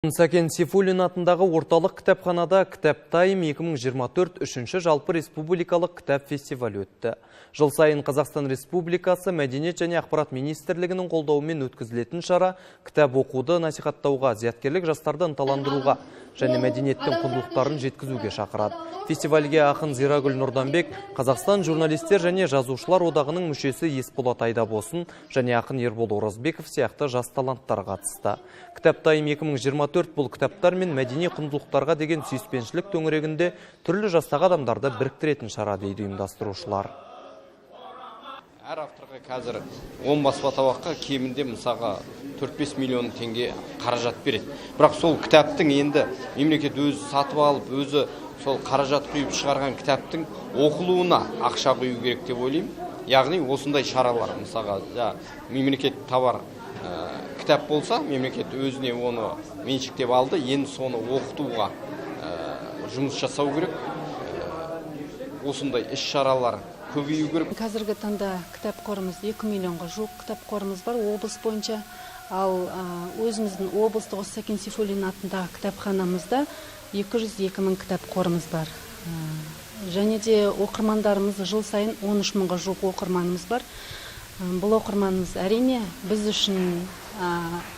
Сәкен Сейфуллин атындағы орталық кітапханада Кітаптайым 2024 үшінші жалпы республикалық кітап фестивалі өтті. Жыл сайын Қазақстан Республикасы Мәдениет және ақпарат министрлігінің қолдауымен өткізілетін шара кітап оқуды насихаттауға, зияткерлік жастарды ынталандыруға және мәдениеттің құндылықтарын жеткізуге шақырады. Фестивальге ақын Зирагүл Нұрданбек, Қазақстан журналистер және жазушылар одағының мүшесі Есболат Айдабосын және ақын Ербол Оразбеков сияқты жас таланттар қатысты. Кітаптайым 2024 бұл кітаптар мен мәдени құндылықтарға деген сүйіспеншілік төңірегінде түрлі жастағы адамдарды біріктіретін шара дейді ұйымдастырушылар. Әр авторға қазір 10 баспа табаққа кемінде мысалға 4-5 миллион теңге қаражат береді. Бірақ сол кітаптың енді мемлекет өзі сатып алып, өзі сол қаражат құйып шығарған кітаптың оқылуына ақша құю керек деп ойлаймын. Яғни осындай шаралар мысалға мемлекет табар кітап болса, мемлекет өзіне оны меншіктеп алды, енді соны оқытуға жұмыс жасау керек. Осындай іс-шаралар көбею керек. Қазіргі таңда кітап қорымыз 2 миллионға жуық кітап қорымыз бар облыс бойынша. Ал өзіміздің облыстық Сәкен Сейфуллин атындағы кітапханамызда 202 мың кітап қорымыз бар. Және де оқырмандарымыз жыл сайын 13 мыңға жуық оқырманымыз бар. Бұл оқырманымыз әрине біз үшін,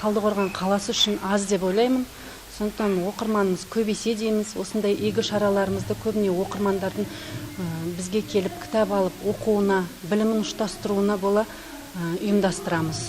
Талдықорған қаласы үшін аз деп ойлаймын. Сондықтан оқырманымыз көбейсе дейміз, осындай игі шараларымызды көбіне оқырмандардың бізге келіп кітап алып оқуына, білімін ұштастыруына бола ұйымдастырамыз.